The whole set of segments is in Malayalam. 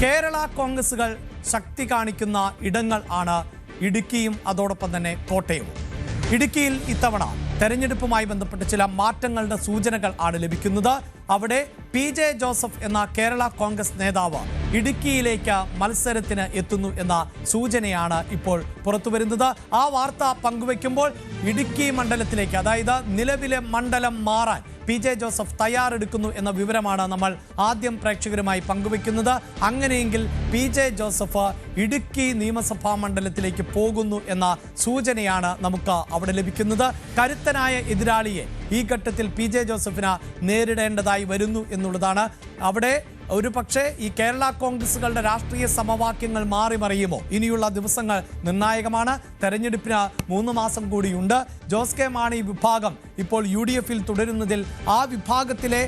കേരള കോൺഗ്രസുകൾ ശക്തി കാണിക്കുന്ന ഇടങ്ങൾ ആണ് ഇടുക്കിയും അതോടൊപ്പം തന്നെ കോട്ടയവും. ഇടുക്കിയിൽ ഇത്തവണ തെരഞ്ഞെടുപ്പുമായി ബന്ധപ്പെട്ട് ചില മാറ്റങ്ങളുടെ സൂചനകൾ ആണ് ലഭിക്കുന്നത്. അവിടെ PJ ജോസഫ് എന്ന കേരള കോൺഗ്രസ് നേതാവ് ഇടുക്കിയിലേക്ക് മത്സരത്തിന് എത്തുന്നു എന്ന സൂചനയാണ് ഇപ്പോൾ പുറത്തുവരുന്നത്. ആ വാർത്ത പങ്കുവയ്ക്കുമ്പോൾ ഇടുക്കി മണ്ഡലത്തിലേക്ക്, അതായത് നിലവിലെ മണ്ഡലം മാറാൻ PJ ജോസഫ് തയ്യാറെടുക്കുന്നു എന്ന വിവരമാണ് നമ്മൾ ആദ്യം പ്രേക്ഷകരുമായി പങ്കുവയ്ക്കുന്നത്. അങ്ങനെയെങ്കിൽ PJ ജോസഫ് ഇടുക്കി നിയമസഭാ മണ്ഡലത്തിലേക്ക് പോകുന്നു എന്ന സൂചനയാണ് നമുക്ക് അവിടെ ലഭിക്കുന്നത്. കരുത്തനായ എതിരാളിയെ ഈ ഘട്ടത്തിൽ PJ ജോസഫിന് നേരിടേണ്ടതായി വരുന്നു എന്നുള്ളതാണ്. അവിടെ ഒരു പക്ഷേ ഈ കേരള കോൺഗ്രസുകളുടെ രാഷ്ട്രീയ സമവാക്യങ്ങൾ മാറി മറിയുമോ? ഇനിയുള്ള ദിവസങ്ങൾ നിർണായകമാണ്. തെരഞ്ഞെടുപ്പിന് 3 മാസം കൂടിയുണ്ട്. ജോസ് കെ മാണി വിഭാഗം ഇപ്പോൾ UDFിൽ തുടരുന്നതിൽ ആ വിഭാഗത്തിലെ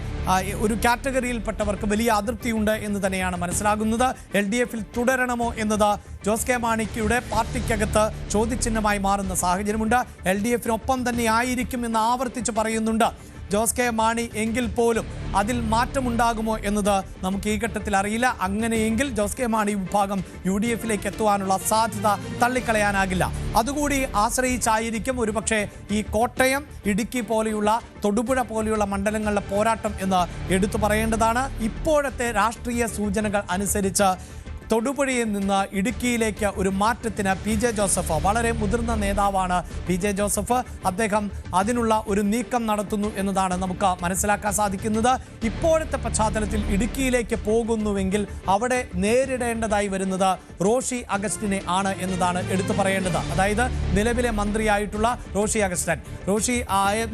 ഒരു കാറ്റഗറിയിൽപ്പെട്ടവർക്ക് വലിയ അതൃപ്തിയുണ്ട് എന്ന് തന്നെയാണ് മനസ്സിലാകുന്നത്. LDFിൽ തുടരണമോ എന്നത് ജോസ് കെ മാണിയുടെ പാർട്ടിക്കകത്ത് ചോദ്യചിഹ്നമായി മാറുന്ന സാഹചര്യമുണ്ട്. LDFിനൊപ്പം തന്നെ ആയിരിക്കും എന്ന് ആവർത്തിച്ച് പറയുന്നുണ്ട് ജോസ് കെ മാണി. എങ്കിൽ പോലും അതിൽ മാറ്റമുണ്ടാകുമോ എന്നത് നമുക്ക് ഈ ഘട്ടത്തിൽ അറിയില്ല. അങ്ങനെയെങ്കിൽ ജോസ് കെ മാണി വിഭാഗം UDFിലേക്ക് എത്തുവാനുള്ള സാധ്യത തള്ളിക്കളയാനാകില്ല. അതുകൂടി ആശ്രയിച്ചായിരിക്കും ഒരുപക്ഷെ ഈ കോട്ടയം, ഇടുക്കി പോലെയുള്ള, തൊടുപുഴ പോലെയുള്ള മണ്ഡലങ്ങളിലെ പോരാട്ടം എന്ന് എടുത്തു പറയേണ്ടതാണ്. ഇപ്പോഴത്തെ രാഷ്ട്രീയ സൂചനകൾ അനുസരിച്ച് തൊടുപുഴയിൽ നിന്ന് ഇടുക്കിയിലേക്ക് ഒരു മാറ്റത്തിന് PJ ജോസഫ്, വളരെ മുതിർന്ന നേതാവാണ് PJ ജോസഫ്, അദ്ദേഹം അതിനുള്ള ഒരു നീക്കം നടത്തുന്നു എന്നതാണ് നമുക്ക് മനസ്സിലാക്കാൻ സാധിക്കുന്നത്. ഇപ്പോഴത്തെ പശ്ചാത്തലത്തിൽ ഇടുക്കിയിലേക്ക് പോകുന്നുവെങ്കിൽ അവിടെ നേരിടേണ്ടതായി വരുന്നത് റോഷി അഗസ്റ്റിനെ ആണ് എന്നതാണ് എടുത്തു പറയേണ്ടത്. അതായത് നിലവിലെ മന്ത്രിയായിട്ടുള്ള റോഷി അഗസ്റ്റൻ. റോഷി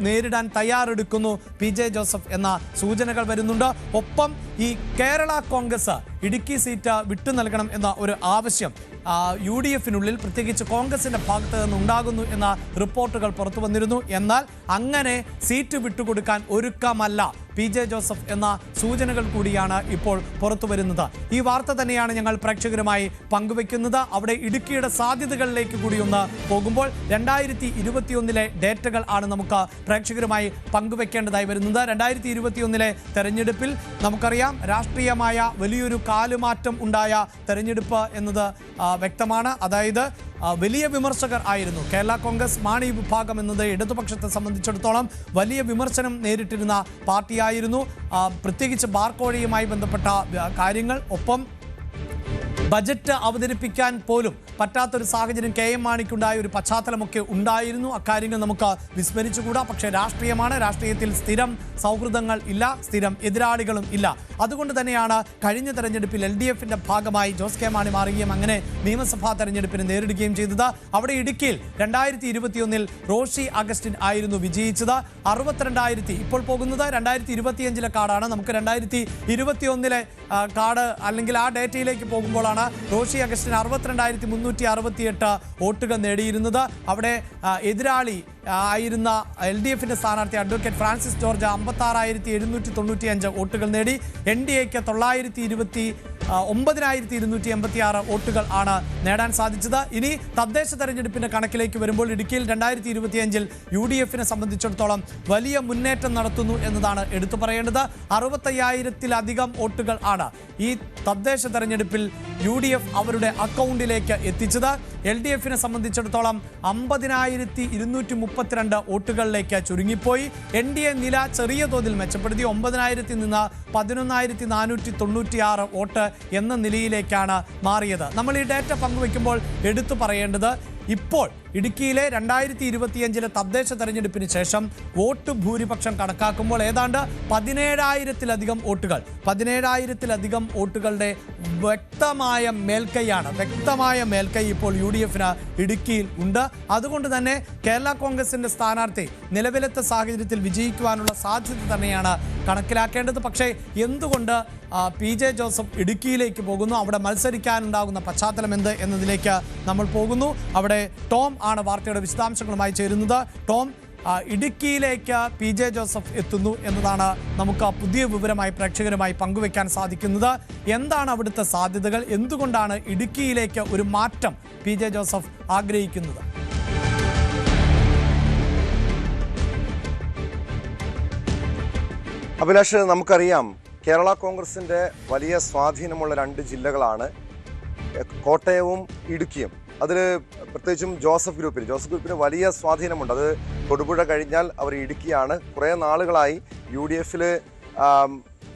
നേരിടാൻ തയ്യാറെടുക്കുന്നു PJ ജോസഫ് എന്ന സൂചനകൾ വരുന്നുണ്ട്. ഒപ്പം ഈ കേരള കോൺഗ്രസ് ഇടുക്കി സീറ്റ് വിട്ടു നൽകണം എന്ന ഒരു ആവശ്യം UDFിനുള്ളിൽ, പ്രത്യേകിച്ച് കോൺഗ്രസിന്റെ ഭാഗത്ത് നിന്ന് ഉണ്ടാകുന്നു എന്ന റിപ്പോർട്ടുകൾ പുറത്തു വന്നിരുന്നു. എന്നാൽ അങ്ങനെ സീറ്റ് വിട്ടുകൊടുക്കാൻ ഒരുക്കമല്ല PJ ജോസഫ് എന്ന സൂചനകൾ കൂടിയാണ് ഇപ്പോൾ പുറത്തു വരുന്നത്. ഈ വാർത്ത തന്നെയാണ് ഞങ്ങൾ പ്രേക്ഷകരുമായി പങ്കുവെക്കുന്നത്. അവിടെ ഇടുക്കിയുടെ സാധ്യതകളിലേക്ക് കൂടി ഒന്ന് പോകുമ്പോൾ 2021 ഡേറ്റകൾ ആണ് നമുക്ക് പ്രേക്ഷകരുമായി പങ്കുവെക്കേണ്ടതായി വരുന്നത്. 2021 തെരഞ്ഞെടുപ്പിൽ നമുക്കറിയാം രാഷ്ട്രീയമായ വലിയൊരു കാലുമാറ്റം ഉണ്ടായ തെരഞ്ഞെടുപ്പ് എന്നത് വ്യക്തമാണ്. അതായത് വലിയ വിമർശകർ ആയിരുന്നു കേരള കോൺഗ്രസ്. മാണി വിഭാഗം എന്നത് ഇടതുപക്ഷത്തെ സംബന്ധിച്ചിടത്തോളം വലിയ വിമർശനം നേരിട്ടിരുന്ന പാർട്ടിയായിരുന്നു. പ്രത്യേകിച്ച് ബാർക്കോഴയുമായി ബന്ധപ്പെട്ട കാര്യങ്ങൾ, ഒപ്പം ബജറ്റ് അവതരിപ്പിക്കാൻ പോലും പറ്റാത്തൊരു സാഹചര്യം KM മാണിക്കുണ്ടായ ഒരു പശ്ചാത്തലമൊക്കെ ഉണ്ടായിരുന്നു. അക്കാര്യങ്ങൾ നമുക്ക് വിസ്മരിച്ചുകൂടാ. പക്ഷേ രാഷ്ട്രീയമാണ്, രാഷ്ട്രീയത്തിൽ സ്ഥിരം സൗഹൃദങ്ങൾ ഇല്ല, സ്ഥിരം എതിരാളികളും ഇല്ല. അതുകൊണ്ട് തന്നെയാണ് കഴിഞ്ഞ തെരഞ്ഞെടുപ്പിൽ LDFിന്റെ ഭാഗമായി ജോസ് കെ മാണി മാറുകയും അങ്ങനെ നിയമസഭാ തെരഞ്ഞെടുപ്പിന് നേരിടുകയും ചെയ്തത്. അവിടെ ഇടുക്കിയിൽ 2021 റോഷി അഗസ്റ്റിൻ ആയിരുന്നു വിജയിച്ചത്. 62,000. ഇപ്പോൾ പോകുന്നത് 2025 കാർഡാണ്. നമുക്ക് 2021 കാർഡ് അല്ലെങ്കിൽ ആ ഡേറ്റയിലേക്ക് പോകുമ്പോഴാണ് റോഷി അഗസ്റ്റിൻ 62,368 വോട്ടുകൾ നേടിയിരുന്നത്. അവിടെ എതിരാളി ആയിരുന്ന LDFിന്റെ സ്ഥാനാർത്ഥി അഡ്വക്കേറ്റ് ഫ്രാൻസിസ് ജോർജ് 56,795 വോട്ടുകൾ നേടി. NDAക്ക് 9,286 വോട്ടുകൾ ആണ് നേടാൻ സാധിച്ചത്. ഇനി തദ്ദേശ തെരഞ്ഞെടുപ്പിന്റെ കണക്കിലേക്ക് വരുമ്പോൾ ഇടുക്കിയിൽ 2025 UDFിനെ സംബന്ധിച്ചിടത്തോളം വലിയ മുന്നേറ്റം നടത്തുന്നു എന്നതാണ് എടുത്തു പറയേണ്ടത്. 65,000-ലധികം വോട്ടുകൾ ആണ് ഈ തദ്ദേശ തെരഞ്ഞെടുപ്പിൽ UDF അവരുടെ അക്കൗണ്ടിലേക്ക് എത്തിച്ചത്. LDFിനെ സംബന്ധിച്ചിടത്തോളം 50,232 വോട്ടുകളിലേക്ക് ചുരുങ്ങിപ്പോയി. NDA നില ചെറിയ തോതിൽ മെച്ചപ്പെടുത്തി. 9,000 നിന്ന് 11,496 വോട്ട് എന്ന നിലയിലേക്കാണ് മാറിയത്. നമ്മൾ ഈ ഡേറ്റ പങ്കുവയ്ക്കുമ്പോൾ എടുത്തു പറയേണ്ടത്, ഇപ്പോൾ ഇടുക്കിയിലെ 2025 തദ്ദേശ തെരഞ്ഞെടുപ്പിന് ശേഷം വോട്ട് ഭൂരിപക്ഷം കണക്കാക്കുമ്പോൾ ഏതാണ്ട് 17,000-ലധികം വോട്ടുകൾ, 17,000-ലധികം വോട്ടുകളുടെ വ്യക്തമായ മേൽക്കൈ ഇപ്പോൾ UDFിന് ഇടുക്കിയിൽ ഉണ്ട്. അതുകൊണ്ട് തന്നെ കേരള കോൺഗ്രസിന്റെ സ്ഥാനാർത്ഥി നിലവിലത്തെ സാഹചര്യത്തിൽ വിജയിക്കുവാനുള്ള സാധ്യത തന്നെയാണ് കണക്കിലാക്കേണ്ടത്. പക്ഷേ എന്തുകൊണ്ട് PJ ജോസഫ് ഇടുക്കിയിലേക്ക് പോകുന്നു, അവിടെ മത്സരിക്കാനുണ്ടാകുന്ന പശ്ചാത്തലം എന്ത് എന്നതിലേക്ക് നമ്മൾ പോകുന്നു. അവിടെ ടോം ആണ് വാർത്തയുടെ വിശദാംശങ്ങളുമായി ചേരുന്നത്. ടോം, ഇടുക്കിയിലേക്ക് PJ ജോസഫ് എത്തുന്നു എന്നതാണ് നമുക്ക് പുതിയ വിവരമായി പ്രേക്ഷകരുമായി പങ്കുവെക്കാൻ സാധിക്കുന്നത്. എന്താണ് അവിടുത്തെ സാധ്യതകൾ? എന്തുകൊണ്ടാണ് ഇടുക്കിയിലേക്ക് ഒരു മാറ്റം PJ ജോസഫ് ആഗ്രഹിക്കുന്നത്? അഭിലാഷ്, നമുക്കറിയാം കേരള കോൺഗ്രസിൻ്റെ വലിയ സ്വാധീനമുള്ള 2 ജില്ലകളാണ് കോട്ടയവും ഇടുക്കിയും. അതിൽ പ്രത്യേകിച്ചും ജോസഫ് ഗ്രൂപ്പിന് വലിയ സ്വാധീനമുണ്ട്. അത് തൊടുപുഴ കഴിഞ്ഞാൽ അവർ ഇടുക്കിയാണ്. കുറേ നാളുകളായി UDF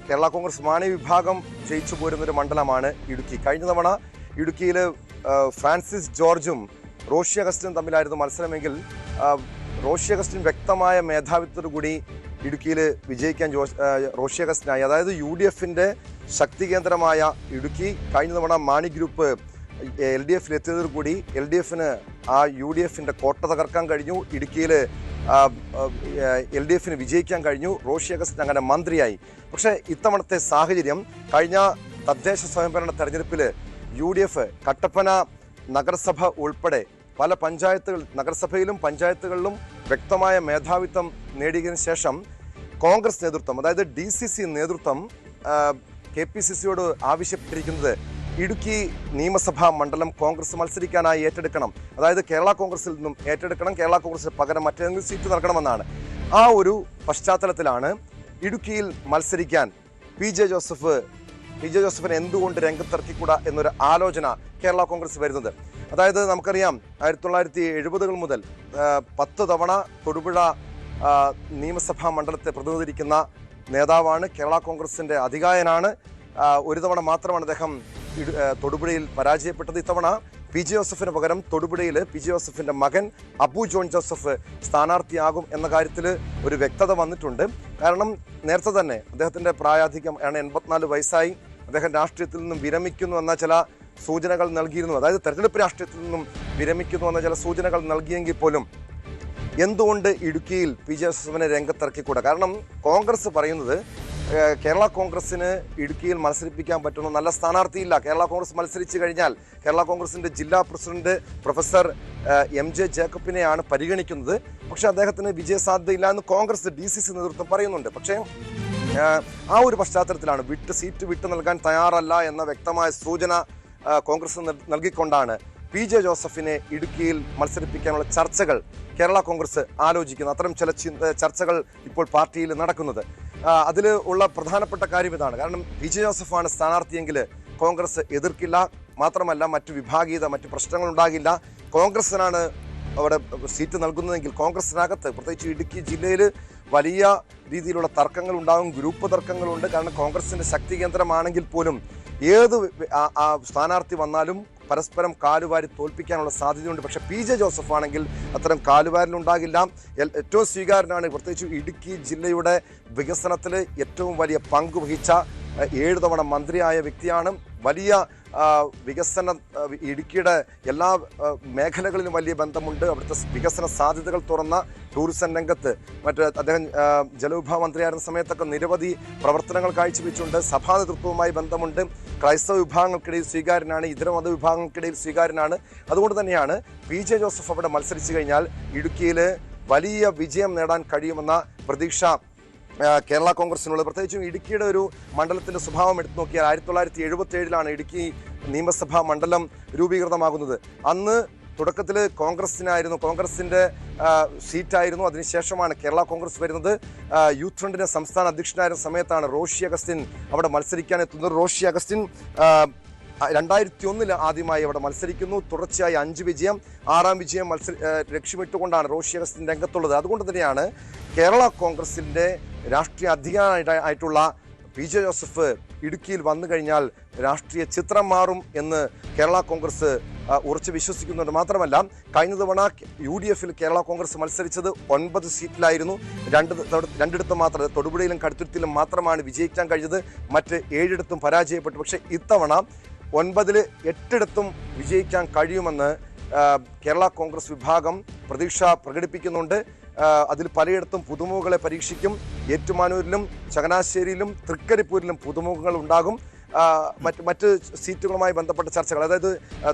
കേരള കോൺഗ്രസ് മാണി വിഭാഗം ജയിച്ചു പോരുന്നൊരു മണ്ഡലമാണ് ഇടുക്കി. കഴിഞ്ഞ തവണ ഇടുക്കിയിൽ ഫ്രാൻസിസ് ജോർജും റോഷി അഗസ്റ്റിനും തമ്മിലായിരുന്നു മത്സരമെങ്കിൽ റോഷി അഗസ്റ്റിൻ വ്യക്തമായ മേധാവിത്വത്തോടു കൂടി ഇടുക്കിയിൽ വിജയിക്കാൻ റോഷി അഗസ്റ്റിനായി. അതായത് UDF ശക്തി കേന്ദ്രമായ ഇടുക്കി കഴിഞ്ഞ തവണ മാണി ഗ്രൂപ്പ് LDF എത്തിയതോടുകൂടി LDF ആ UDF കോട്ട തകർക്കാൻ കഴിഞ്ഞു. ഇടുക്കിയിൽ LDF വിജയിക്കാൻ കഴിഞ്ഞു. റോഷി അഗസ്റ്റിൻ അങ്ങനെ മന്ത്രിയായി. പക്ഷേ ഇത്തവണത്തെ സാഹചര്യം കഴിഞ്ഞ തദ്ദേശ സ്വയംഭരണ തെരഞ്ഞെടുപ്പിൽ UDF കട്ടപ്പന നഗരസഭ ഉൾപ്പെടെ പല നഗരസഭയിലും പഞ്ചായത്തുകളിലും വ്യക്തമായ മേധാവിത്വം നേടിയതിനു ശേഷം കോൺഗ്രസ് നേതൃത്വം, അതായത് DCC നേതൃത്വം KPCCയോട് ആവശ്യപ്പെട്ടിരിക്കുന്നത് ഇടുക്കി നിയമസഭാ മണ്ഡലം കോൺഗ്രസ് മത്സരിക്കാനായി ഏറ്റെടുക്കണം. അതായത് കേരള കോൺഗ്രസിൽ നിന്നും ഏറ്റെടുക്കണം, കേരള കോൺഗ്രസിന് പകരം മറ്റേതെങ്കിലും സീറ്റ് നൽകണമെന്നാണ്. ആ ഒരു പശ്ചാത്തലത്തിലാണ് ഇടുക്കിയിൽ മത്സരിക്കാൻ PJ ജോസഫിനെ എന്തുകൊണ്ട് രംഗത്തിറക്കിക്കൂടാ എന്നൊരു ആലോചന കേരള കോൺഗ്രസ് വരുന്നത്. അതായത് നമുക്കറിയാം 1970-കൾ മുതൽ 10 തവണ തൊടുപുഴ നിയമസഭാ മണ്ഡലത്തെ പ്രതിനിധീകരിക്കുന്ന നേതാവാണ്. കേരള കോൺഗ്രസിൻ്റെ അധികായനാണ്. ഒരു തവണ മാത്രമാണ് അദ്ദേഹം തൊടുപുഴയിൽ പരാജയപ്പെട്ടത്. ഇത്തവണ PJ ജോസഫിന് പകരം തൊടുപുഴയിൽ PJ ജോസഫിൻ്റെ മകൻ അബു ജോൺ ജോസഫ് സ്ഥാനാർത്ഥിയാകും എന്ന കാര്യത്തിൽ ഒരു വ്യക്തത വന്നിട്ടുണ്ട്. കാരണം നേരത്തെ തന്നെ അദ്ദേഹത്തിൻ്റെ പ്രായാധിക്യം 84 വയസ്സായി. അദ്ദേഹം രാഷ്ട്രീയത്തിൽ നിന്നും വിരമിക്കുന്നു എന്ന ചില സൂചനകൾ നൽകിയിരുന്നു. അതായത് തെരഞ്ഞെടുപ്പ് രാഷ്ട്രീയത്തിൽ നിന്നും വിരമിക്കുന്നു എന്ന ചില സൂചനകൾ നൽകിയെങ്കിൽ പോലും എന്തുകൊണ്ട് ഇടുക്കിയിൽ PJ ജോസഫിനെ രംഗത്തിറക്കിക്കൂടാ? കാരണം കോൺഗ്രസ് പറയുന്നത് കേരള കോൺഗ്രസിന് ഇടുക്കിയിൽ മത്സരിപ്പിക്കാൻ പറ്റുന്ന നല്ല സ്ഥാനാർത്ഥിയില്ല. കേരള കോൺഗ്രസ് മത്സരിച്ചു കഴിഞ്ഞാൽ കേരള കോൺഗ്രസിൻ്റെ ജില്ലാ പ്രസിഡന്റ് പ്രൊഫസർ MJ ജേക്കബിനെയാണ് പരിഗണിക്കുന്നത്. പക്ഷേ അദ്ദേഹത്തിന് വിജയസാധ്യതയില്ല എന്ന് കോൺഗ്രസ് DCC നേതൃത്വം പറയുന്നുണ്ട്. പക്ഷേ ആ ഒരു പശ്ചാത്തലത്തിലാണ് സീറ്റ് വിട്ടു നൽകാൻ തയ്യാറല്ല എന്ന വ്യക്തമായ സൂചന കോൺഗ്രസ് നൽകിക്കൊണ്ടാണ് PJ ജോസഫിനെ ഇടുക്കിയിൽ മത്സരിപ്പിക്കാനുള്ള ചർച്ചകൾ കേരള കോൺഗ്രസ് ആലോചിക്കുന്നത്. അത്തരം ചില ചർച്ചകൾ ഇപ്പോൾ പാർട്ടിയിൽ നടക്കുന്നത്. അതിൽ ഉള്ള പ്രധാനപ്പെട്ട കാര്യം ഇതാണ്. കാരണം PJ ജോസഫാണ് സ്ഥാനാർത്ഥിയെങ്കിൽ കോൺഗ്രസ് എതിർക്കില്ല. മാത്രമല്ല മറ്റു വിഭാഗീയത, മറ്റു പ്രശ്നങ്ങൾ ഉണ്ടാകില്ല. കോൺഗ്രസിനാണ് അവിടെ സീറ്റ് നൽകുന്നതെങ്കിൽ കോൺഗ്രസിനകത്ത് പ്രത്യേകിച്ച് ഇടുക്കി ജില്ലയിൽ വലിയ രീതിയിലുള്ള തർക്കങ്ങൾ ഉണ്ടാകും. ഗ്രൂപ്പ് തർക്കങ്ങളുണ്ട്. കാരണം കോൺഗ്രസിൻ്റെ ശക്തി കേന്ദ്രമാണെങ്കിൽ പോലും ഏത് സ്ഥാനാർത്ഥി വന്നാലും പരസ്പരം കാലുവാരി തോൽപ്പിക്കാനുള്ള സാധ്യതയുണ്ട്. പക്ഷേ PJ ജോസഫ് ആണെങ്കിൽ അത്തരം കാലുവാരിലുണ്ടാകില്ല. ഏറ്റവും സ്വീകാര്യനാണ്. പ്രത്യേകിച്ച് ഇടുക്കി ജില്ലയുടെ വികസനത്തിൽ ഏറ്റവും വലിയ പങ്ക് വഹിച്ച 7 തവണ മന്ത്രിയായ വ്യക്തിയാണ്. വലിയ വികസന ഇടുക്കിയുടെ എല്ലാ മേഖലകളിലും വലിയ ബന്ധമുണ്ട്. അവിടുത്തെ വികസന സാധ്യതകൾ തുറന്ന ടൂറിസം രംഗത്ത് അദ്ദേഹം ജലവിഭവ മന്ത്രിയായിരുന്ന സമയത്തൊക്കെ നിരവധി പ്രവർത്തനങ്ങൾ കാഴ്ചവെച്ചുകൊണ്ട് സഭാ നേതൃത്വവുമായി ബന്ധമുണ്ട്. ക്രൈസ്തവ വിഭാഗങ്ങൾക്കിടയിൽ സ്വീകാര്യനാണ്, ഇതര മതവിഭാഗങ്ങൾക്കിടയിൽ സ്വീകാര്യനാണ്. അതുകൊണ്ട് തന്നെയാണ് PJ ജോസഫ് അവിടെ മത്സരിച്ചു കഴിഞ്ഞാൽ ഇടുക്കിയിൽ വലിയ വിജയം നേടാൻ കഴിയുമെന്ന പ്രതീക്ഷ കേരള കോൺഗ്രസിനുള്ളത്. പ്രത്യേകിച്ചും ഇടുക്കിയുടെ ഒരു മണ്ഡലത്തിൻ്റെ സ്വഭാവം എടുത്തു നോക്കിയാൽ 1977-ലാണ് ഇടുക്കി നിയമസഭാ മണ്ഡലം രൂപീകൃതമാകുന്നത്. അന്ന് തുടക്കത്തിൽ കോൺഗ്രസിൻ്റെ സീറ്റായിരുന്നു. അതിനുശേഷമാണ് കേരള കോൺഗ്രസ് വരുന്നത്. യൂത്ത് ഫ്രണ്ടിൻ്റെ സംസ്ഥാന അധ്യക്ഷനായിരുന്ന സമയത്താണ് റോഷി അഗസ്റ്റിൻ അവിടെ മത്സരിക്കാൻ എത്തുന്നത്. റോഷി അഗസ്റ്റിൻ 2001 ആദ്യമായി അവിടെ മത്സരിക്കുന്നു. തുടർച്ചയായി 5 വിജയം, 6ാം വിജയം ലക്ഷ്യമിട്ടുകൊണ്ടാണ് റോഷി അഗസ്റ്റിൻ രംഗത്തുള്ളത്. അതുകൊണ്ട് തന്നെയാണ് കേരള കോൺഗ്രസിൻ്റെ രാഷ്ട്രീയ അധികാരമായിട്ടുള്ള PJ ജോസഫ് ഇടുക്കിയിൽ വന്നു കഴിഞ്ഞാൽ രാഷ്ട്രീയ ചിത്രം മാറും എന്ന് കേരള കോൺഗ്രസ് ഉറച്ചു വിശ്വസിക്കുന്നുണ്ട്. മാത്രമല്ല കഴിഞ്ഞ തവണ UDF കേരള കോൺഗ്രസ് മത്സരിച്ചത് 9 സീറ്റിലായിരുന്നു. രണ്ടിടത്തും മാത്രം തൊടുപുഴയിലും കടുത്തുരുത്തിയിലും മാത്രമാണ് വിജയിക്കാൻ കഴിഞ്ഞത്. മറ്റ് 7ഇടത്തും പരാജയപ്പെട്ടു. പക്ഷേ ഇത്തവണ 9-ൽ 8ഇടത്തും വിജയിക്കാൻ കഴിയുമെന്ന് കേരള കോൺഗ്രസ് വിഭാഗം പ്രതീക്ഷ പ്രകടിപ്പിക്കുന്നുണ്ട്. അതിൽ പലയിടത്തും പുതുമുഖങ്ങളെ പരീക്ഷിക്കും. ഏറ്റുമാനൂരിലും ചങ്ങനാശ്ശേരിയിലും തൃക്കരിപ്പൂരിലും പുതുമുഖങ്ങൾ ഉണ്ടാകും. മറ്റ് സീറ്റുകളുമായി ബന്ധപ്പെട്ട ചർച്ചകൾ, അതായത്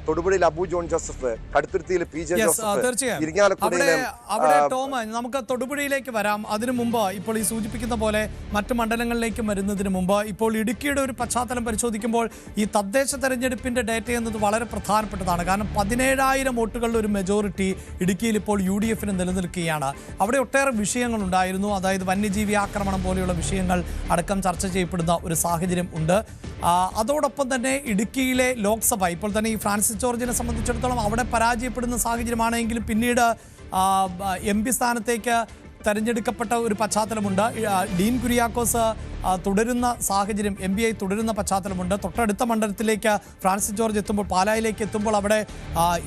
തൊടുപുഴയിൽ അബു ജോൺ ജോസഫ്, കടുത്തുരുത്തിയിൽ PJ ജോസഫ്, ഇരിങ്ങാലക്കുടയിലെ അവിടെ ടോം, നമുക്ക് തൊടുപുഴയിലേക്ക് വരാം. അതിനു മുമ്പ് ഇപ്പോൾ ഈ സൂചിപ്പിക്കുന്ന പോലെ മറ്റു മണ്ഡലങ്ങളിലേക്കും വരുന്നതിന് മുമ്പ് ഇപ്പോൾ ഇടുക്കിയുടെ ഒരു പശ്ചാത്തലം പരിശോധിക്കുമ്പോൾ ഈ തദ്ദേശ തെരഞ്ഞെടുപ്പിന്റെ ഡേറ്റ എന്നത് വളരെ പ്രധാനപ്പെട്ടതാണ്. കാരണം 17,000 വോട്ടുകളുടെ ഒരു മെജോറിറ്റി ഇടുക്കിയിൽ ഇപ്പോൾ UDF നിലനിൽക്കുകയാണ്. അവിടെ ഒട്ടേറെ വിഷയങ്ങളുണ്ടായിരുന്നു. അതായത് വന്യജീവി ആക്രമണം പോലെയുള്ള വിഷയങ്ങൾ അടക്കം ചർച്ച ചെയ്യപ്പെടുന്ന ഒരു സാഹചര്യം ഉണ്ട്. അതോടൊപ്പം തന്നെ ഇടുക്കിയിലെ ലോക്സഭ ഇപ്പോൾ തന്നെ ഈ ഫ്രാൻസിസ് ജോർജിനെ സംബന്ധിച്ചിടത്തോളം അവിടെ പരാജയപ്പെടുന്ന സാഹചര്യമാണെങ്കിലും പിന്നീട് MP സ്ഥാനത്തേക്ക് തെരഞ്ഞെടുക്കപ്പെട്ട ഒരു പശ്ചാത്തലമുണ്ട്. ഡീൻ കുര്യാക്കോസ് തുടരുന്ന സാഹചര്യം, MP ആയി തുടരുന്ന പശ്ചാത്തലമുണ്ട്. തൊട്ടടുത്ത മണ്ഡലത്തിലേക്ക് ഫ്രാൻസിസ് ജോർജ് എത്തുമ്പോൾ, പാലായിലേക്ക് എത്തുമ്പോൾ അവിടെ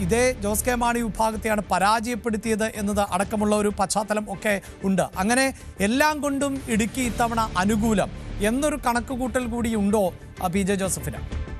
ഇതേ ജോസ് കെ മാണി വിഭാഗത്തെയാണ് പരാജയപ്പെടുത്തിയത് എന്നത് അടക്കമുള്ള ഒരു പശ്ചാത്തലം ഒക്കെ ഉണ്ട്. അങ്ങനെ എല്ലാം കൊണ്ടും ഇടുക്കി ഇത്തവണ അനുകൂലം എന്നൊരു കണക്കുകൂട്ടൽ കൂടി ഉണ്ടോ PJ ജോസഫിന്?